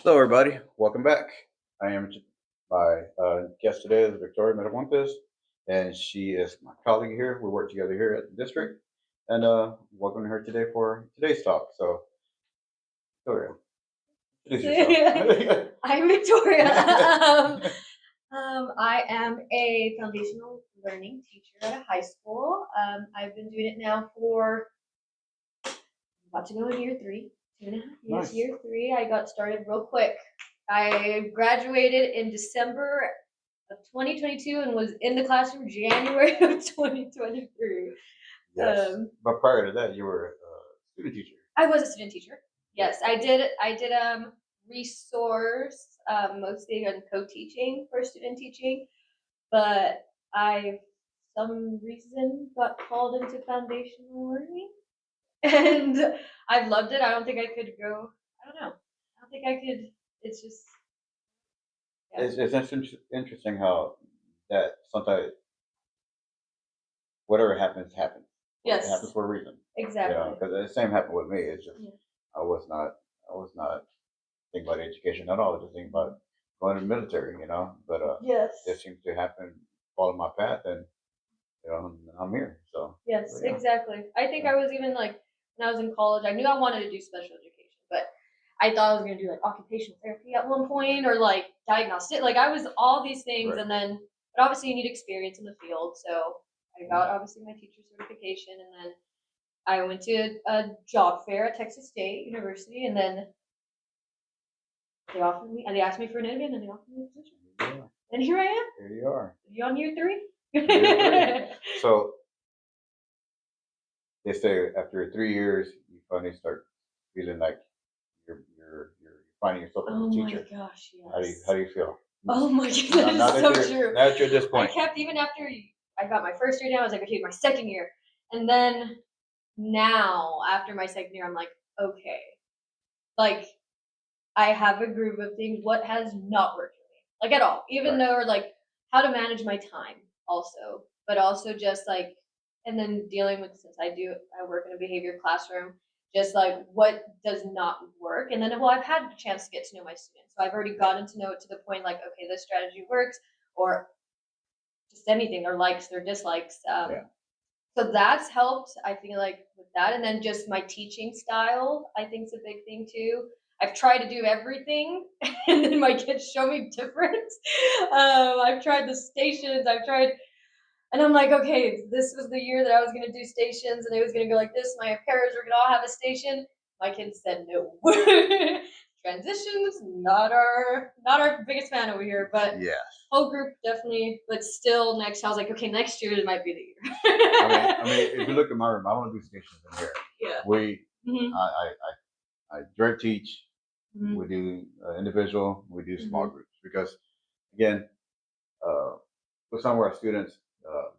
Hello, everybody. Welcome back. I am my guest today is Victoria Miramontez, and she is my colleague here. We work together here at the district, and welcome her today for today's talk. So, Victoria, introduce yourself. I'm Victoria. I am a foundational learning teacher at a high school. I've been doing it now for about to go in year three, 2.5 years. Nice. Year three. I got started real quick. I graduated in December of 2022 and was in the classroom January of 2023. Yes, but prior to that, you were a student teacher. I was a student teacher. Yes, I did resource, mostly on co-teaching for student teaching, but I some reason got called into foundational learning, and I've loved it. I don't think I could go. I don't know. I don't think I could. It's just It's interesting how that sometimes whatever happens happens. It happens yes, for a reason. exactly. Because the same happened with me. It's just Yeah. I was not thinking about education at all. Just thinking about going to the military. But Yes. it seems to happen, follow my path, and I'm here. So Yes, yeah. exactly. I think Yeah. I was even like when I was in college, I knew I wanted to do special education, but I thought I was gonna do like occupational therapy at one point or like diagnostic. Like I was all these things, Right. and then but obviously you need experience in the field. So I got obviously my teacher certification, and then I went to a job fair at Texas State University, and then they offered me and they asked me for an interview, and then they offered me a position. Yeah. And here I am. Here you are. You on year three? Year 3. So they say after 3 years, you finally start feeling like you're finding yourself as Oh a my teacher. gosh, How do yes. you feel? Oh my god, Now, that now is that so you're true. now that you're at this I point. kept even after I got my first year down, I was like, okay, my second year. And then now, after my second year, I'm like, okay, like I have a groove of things. What has not worked for me, like at all, even Right. though, or like how to manage my time, also, but also just like, and then dealing with since I work in a behavior classroom, just like what does not work, and then well, I've had a chance to get to know my students, so I've already gotten to know it to the point like, okay, this strategy works, or just anything, their likes, their dislikes. Yeah. So that's helped. I feel like with that, and then just my teaching style, I think is a big thing too. I've tried to do everything, and then my kids show me different. I've tried the stations. I've tried, and I'm like, okay, this was the year that I was gonna do stations, and it was gonna go like this. My parents were gonna all have a station. My kids said no. Transitions, not our biggest fan over here, but Yeah. whole group definitely. But still, next I was like, okay, next year it might be the year. If you look at my room, I want to do stations in here. Yeah. We, Mhm. I direct teach. Mhm. We do individual. We do small Mhm. groups because, again, uh, with some of our students, uh,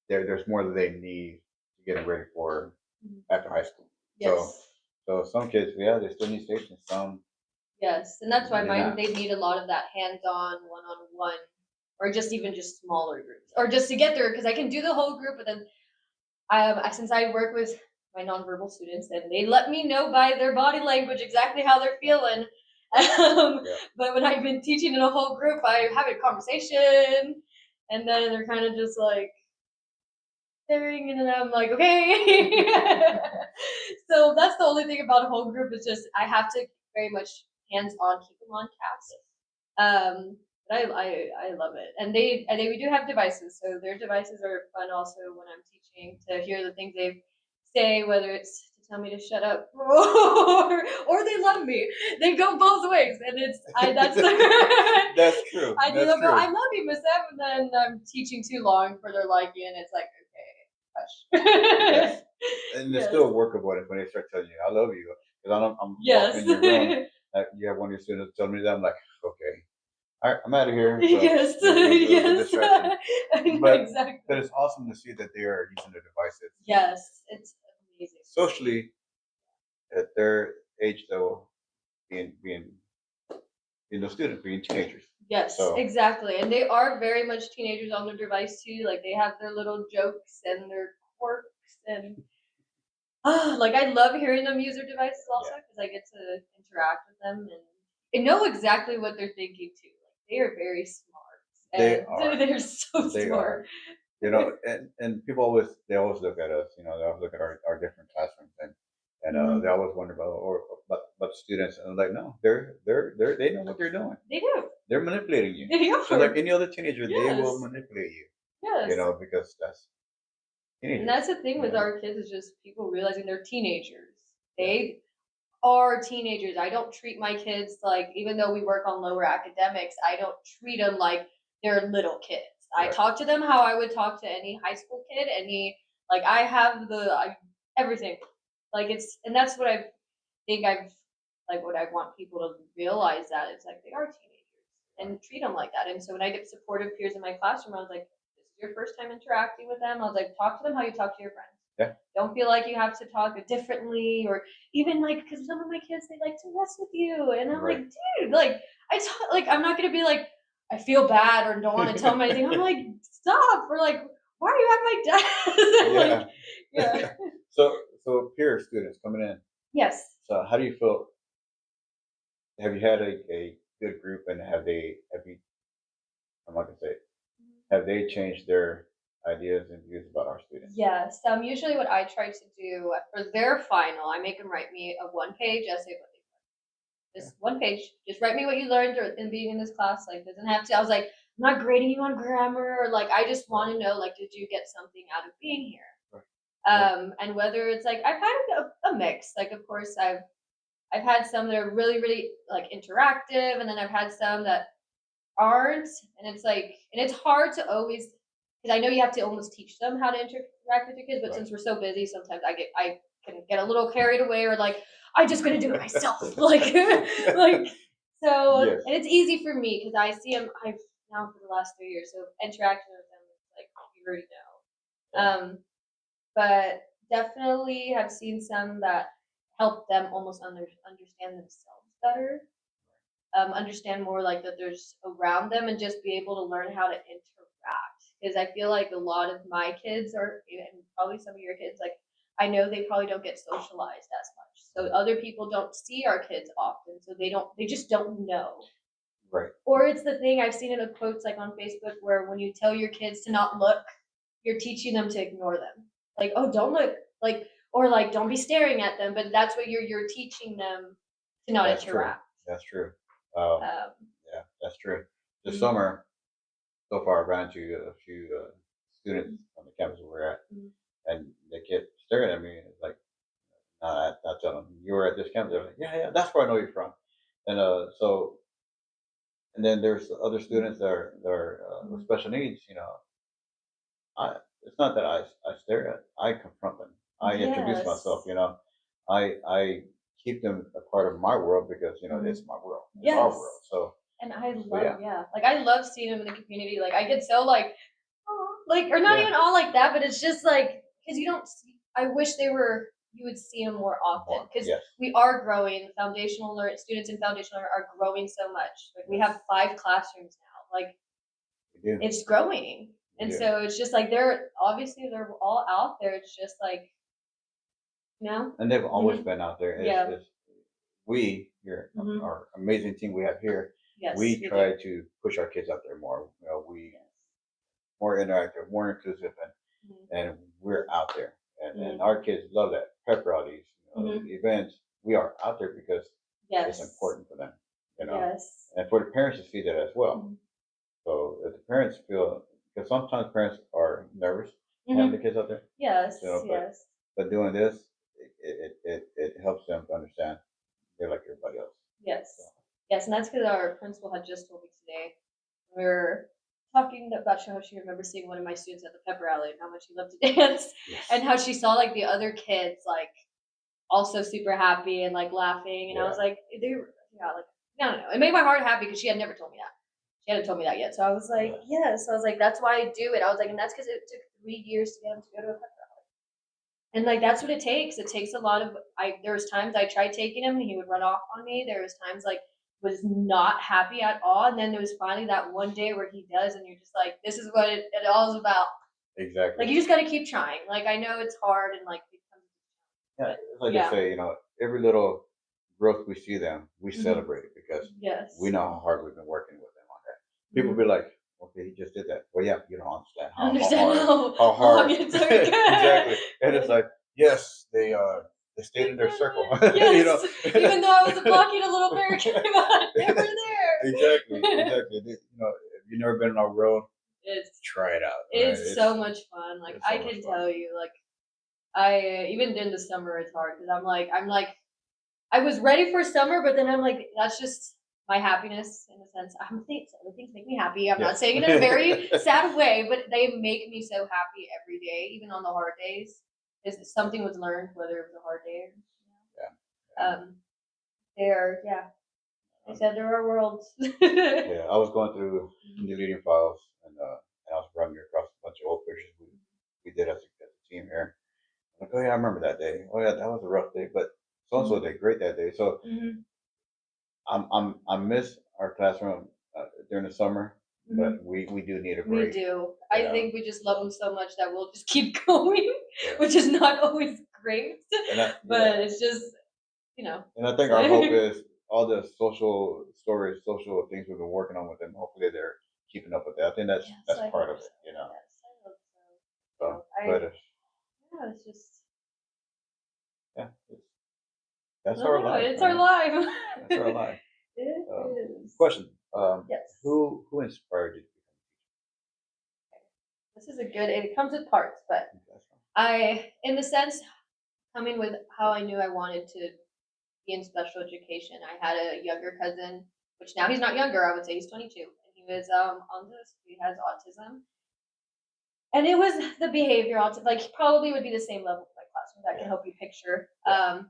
there's more that they need to get them ready for Mhm. after high school. Yes. So some kids, yeah, they still need stations. Some, Yes, and that's why maybe mine not. they need a lot of that hands-on, one-on-one, or just even just smaller groups, or just to get there because I can do the whole group, but then since I work with my nonverbal students, and they let me know by their body language exactly how they're feeling. Yeah. But when I've been teaching in a whole group, I have a conversation, and then they're kind of just like staring, and then I'm like, okay. So that's the only thing about a whole group is just I have to very much hands on keep them on task. But I love it, and they we do have devices, so their devices are fun also when I'm teaching to hear the things they say, whether it's to tell me to shut up or they love me. They go both ways, and it's I that's That's true. I do That's go I true. love you, Miss M, and then I'm teaching too long for their liking, and it's like Yes. okay, hush. And it's Yes. still workable when they start telling you, "I love you," because I'm walking in your room. Yes. You have one of your students tell me that. I'm like, okay, all right, I'm out of here. So Yes. it was a distraction, Yes. but Exactly. it's awesome to see that they are using their devices Yes, it's amazing. socially at their age though, being students, being teenagers. Yes, So exactly. And they are very much teenagers on their device too. Like they have their little jokes and their quirks, and like I love hearing them use their devices also yeah, because I get to interact with them, and I know exactly what they're thinking too. Like they are very smart, They and are. they're so They are. smart. And people always they always look at us. They always look at our different classrooms and they Mhm. always wonder about the students. And I'm like, no, they know what they're doing. They do. They're manipulating you. They Just like are. any other teenager, they will Yes. manipulate you. Yes. Because that's And teenagers. that's the thing You with know. our kids is just people realizing they're teenagers. Yeah. They are teenagers. I don't treat my kids like, even though we work on lower academics, I don't treat them like they're little kids. I Right. talk to them how I would talk to any high school kid, like I have everything. Like and that's what I think like what I want people to realize that it's like they are teenagers and treat them like that. And so when I get supportive peers in my classroom, I was like, this is your first time interacting with them. I was like, talk to them how you talk to your friends. Yeah. Don't feel like you have to talk differently, or even like because some of my kids they like to mess with you, and I'm like, Right. dude, like like I'm not gonna be like I feel bad or don't want to tell them anything. I'm like, stop, or like, why are you acting like that? Like, Yeah. yeah, So peer students coming in. yes, So how do you feel? Have you had a good group, and have you? I'm not gonna say it. Have they changed their ideas and views about our students? yes. Usually what I try to do for their final, I make them write me a one-page essay of what they Yeah. just one page. Just write me what you learned in being in this class. Like, doesn't have to. I was like, I'm not grading you on grammar. Or like, I just want to know, like, did you get something out of being here? Right. Right. And whether it's like I've had a mix. Like, of course, I've had some that are really, really like interactive, and then I've had some that aren't. And it's like, and it's hard to always because I know you have to almost teach them how to interact with your kids. But Right. since we're so busy, sometimes I can get a little carried away, or like I'm just gonna do it myself, like like so. Yes. And it's easy for me because I see them. I've now for the last 3 years, so interacting with them, is like you already know. Yeah. But definitely have seen some that help them almost understand themselves better, understand more like that there's around them, and just be able to learn how to interact. Because I feel like a lot of my kids are, and probably some of your kids, like I know they probably don't get socialized as much. So other people don't see our kids often, so they just don't know. Right. Or it's the thing I've seen in the quotes like on Facebook where when you tell your kids to not look, you're teaching them to ignore them. Like, oh, don't look, like, or like, don't be staring at them. But that's what you're teaching them to not That's true. interact. That's true. Um, Um, yeah, that's true. This mhm, summer, so far, I ran into a few students on the campus where we're at, mhm. and they kept staring at me. And it's like, I tell them, you were at this campus. They're like, yeah, yeah, that's where I know you're from. And then there's other students that are with Mhm. special needs. I it's not that I stare at. I confront them. I introduce myself. Yes. I keep them a part of my world because Mhm. it's my world. It's our world. Yes. So And I yeah, love, yeah, like I love seeing them in the community. Like I get so like, oh, like, or not yeah, even all like that, but it's just like because you don't. I wish they were. You would see them more often more. because Yes, we are growing. Foundational learn students in foundational learning are growing so much. Like we yes, have 5 classrooms now. Like we do. it's growing, We and do. so it's just like they're all out there. It's just like you know. And they've always Hmm. been out there. Yeah. It's we here, Hmm. our amazing team we have here. Yes, We you do. try to push our kids out there more. We Yes. more interactive, more inclusive, Mhm. and we're out there. And Mhm. our kids love that. Pep rallies, Mhm. events. We are out there because it's Yes. important for them, Yes. and for the parents to see that as well. Mhm. So if the parents feel, because sometimes parents are nervous having the Mhm. kids out there, Yes. but Yes. doing this, it helps them to understand they're like everybody else. So, Yes. Yes, and that's because our principal had just told me today. We were talking about how she remembers seeing one of my students at the pep rally and how much he loved to dance, and yes, how she saw like the other kids like also super happy and like laughing, and I was yeah, like, they were, yeah, like I don't know. It made my heart happy because she had never told me that. She hadn't told me that yet, so I was like, yeah, yes. I was like, that's why I do it. I was like, and that's because it took 3 years to get him to go to a pep. And like that's what it takes. It takes a lot of there was times I tried taking him and he would run off on me. There was times like was not happy at all. And then there was finally that one day where he does and you're just like, this is what it all is about. exactly. Like you just gotta keep trying. Like I know it's hard and like it becomes Yeah, but it's like they yeah. say, every little growth we see them, we Mhm. celebrate it because we Yes. know how hard we've been working with them on that. People Mhm. be like, okay, he just did that. Well, yeah, you don't understand I understand how how long hard it took. exactly. And it's Yes. like, yes, they stayed in their circle. you know. Yes. Even though I was blocking a little bear came out, they were exactly, there. exactly. If you've never been on a road, It's try it out. Right? it's so much fun. Like It's I so much can fun. tell you, like I even in the summer it's hard because I'm like I was ready for summer, but then I'm like that's just my happiness in a sense. Other things make me happy. I'm not Yes. saying it in a very sad way, but they make me so happy every day, even on the hard days. Is something was learned, whether it was a hard day or Yeah. they're yeah. I Um, said there are worlds. yeah, I was going through deleting files and I was running across a bunch of old pictures we did as a team here. I'm like, oh yeah, I remember that day. Oh yeah, that was a rough day, but so and so Mhm. did great that day. So Mhm. I miss our classroom during the summer, Mhm. but we do need a We break. do. You I know, think we just love them so much that we'll just keep going, yeah. which is not always great, And I yeah, but it's just, you know. and I think our hope is all the social stories, social things we've been working on with them. Hopefully they're keeping up with that. I think Yes, that's I part hope of so. it. You know. Yes, I hope so. So, I but yeah, it's just yeah, I that's don't our know. life, It's our man. life. That's our life. It Um, is. question: Yes. who inspired you to This is a good. It comes with parts, but become a classroom? in the sense, coming with how I knew I wanted to be in special education. I had a younger cousin, which now he's not younger. I would say he's 22, and he was on this. He has autism, and it was the behavior autism. Like probably would be the same level of my classroom. That can Yeah, help you picture. yeah,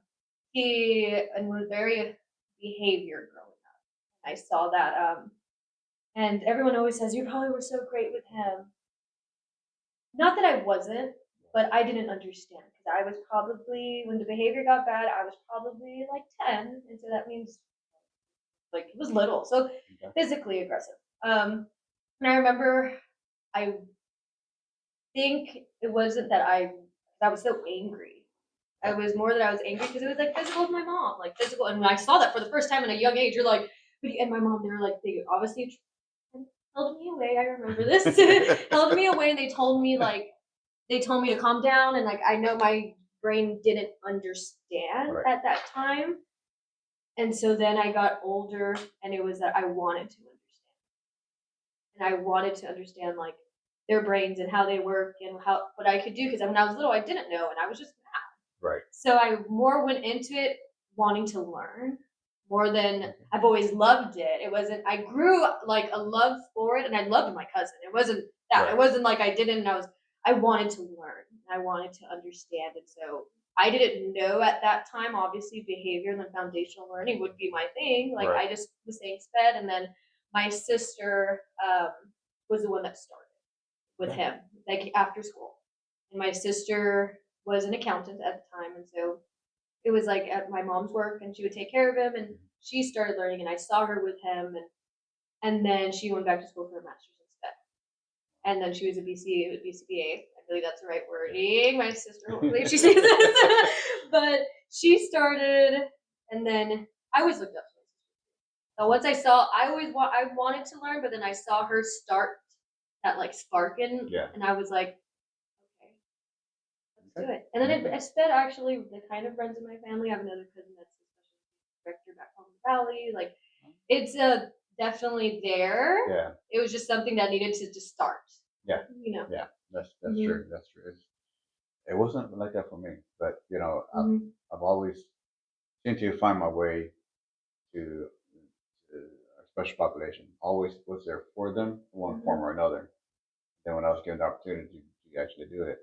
He and was very behavior growing up. I saw that. And everyone always says you probably were so great with him. Not that I wasn't, but I didn't understand because I was probably when the behavior got bad, I was probably like 10, and so that means like he was little, so okay, physically aggressive. And I remember I think it wasn't that I was so angry. I okay, was more that I was angry because it was like physical with my mom, like physical. And when I saw that for the first time at a young age, you're like, and my mom, they were like, they obviously held me away. I remember this, held me away, and they told me to calm down, and like I know my brain didn't understand right, at that time, and so then I got older, and it was that I wanted to understand, and I wanted to understand like their brains and how they work and how what I could do because when I was little I didn't know and I was just right, so I more went into it wanting to learn more than okay, I've always loved it. It wasn't I grew like a love for it and I loved my cousin. It wasn't that. It right, wasn't like I didn't and I wanted to learn. I wanted to understand and so I didn't know at that time obviously behavior and the foundational learning would be my thing. Like right, I just was saying sped and then my sister was the one that started with okay, him like after school. And my sister was an accountant at the time and so it was like at my mom's work and she would take care of him and mhm, she started learning and I saw her with him and then she went back to school for a master's instead. And then she was a BCBA. I believe that's the right yeah, wording. My sister won't believe she sees this. But she started and then I always looked up to my sister. So once I saw I wanted to learn, but then I saw her start that like sparking yeah, and I was like, okay, let's do okay, it. And then okay, it sped actually the kind of runs in my family. I have another cousin that's a special director back home in the valley. Like it's definitely there. yeah, It was just something that needed to just start. yeah, You know. yeah. That's Mhm. true. That's true. It wasn't like that for me, but Mhm. I've always seemed to find my way to a special population. Always was there for them in one Mhm. form or another. Then when I was given the opportunity to actually do it,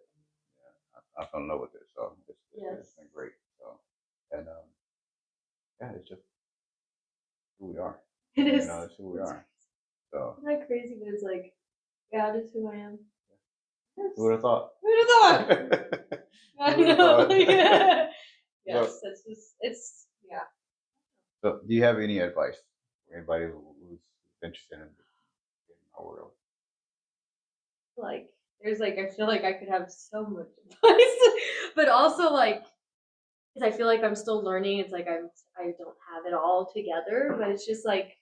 yeah, I fell in love with it. So it's Yes. been great. So and yeah, it's just who we are. It is. It's who we It's are. So not crazy, but it's like God is who I am. who would Yes. have thought? Who'd have thought? Who I would have know. thought? Yeah. so, Yes. It's just. It's yeah. so, do you have any advice for anybody who's interested in our world? Like there's like I feel like I could have so much advice, but also like because I feel like I'm still learning. It's like I don't have it all together, but it's just like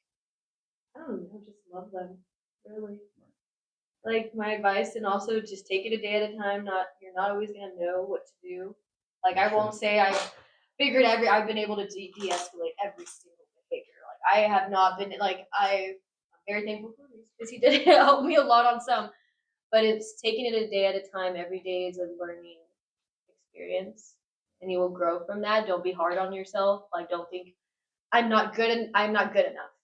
I don't know, just love them really. Like my advice, and also just take it a day at a time. Not you're not always gonna know what to do. Like I won't say I've been able to de-escalate every single behavior. Like I have not been like I'm very thankful for Reese because he did help me a lot on some, but it's taking it a day at a time. Every day is a learning experience, and you will grow from that. Don't be hard on yourself. Like don't think I'm not good enough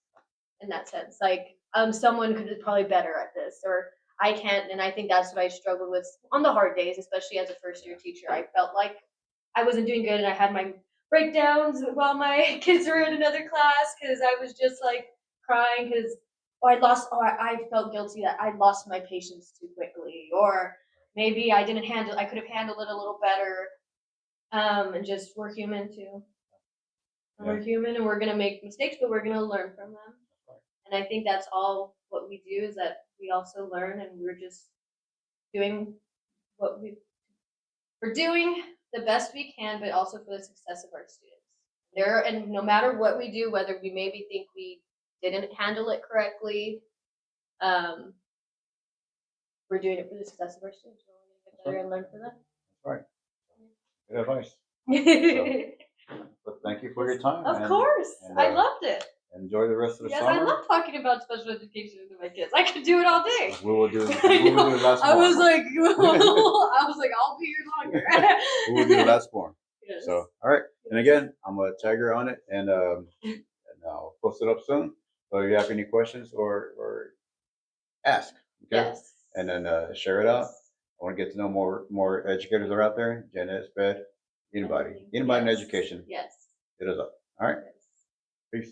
in that sense. Like someone could be probably better at this, or I can't. And I think that's what I struggled with on the hard days, especially as a first year teacher. I felt like I wasn't doing good, and I had my breakdowns while my kids were in another class because I was just like crying because or I felt guilty that I lost my patience too quickly, or maybe I could have handled it a little better. And just we're human too. Yeah. We're human and we're gonna make mistakes, but we're gonna learn from them. And I think that's all what we do is that we also learn, and we're just doing what we're doing the best we can, but also for the success of our students. And no matter what we do, whether we maybe think we didn't handle it correctly, um, we're doing it for the success of our students. We're only gonna get better and learn from them. That's right. Good advice. But thank you for your time. Of course, I loved it. Enjoy the rest of the Yes, summer. I love talking about special education with my kids. I could do it all day. We will do the last I one. was like, I'll be here longer. We will do the last one. Yes. So, all right. And again, I'm gonna tag her on it, and I'll post it up soon. So if you have any questions or ask, okay? Yes. And then share it out. I want to get to know more educators are out there. Janet, Sped, anybody in Yes. education. Yes. Hit us up. All right. Yes. Peace.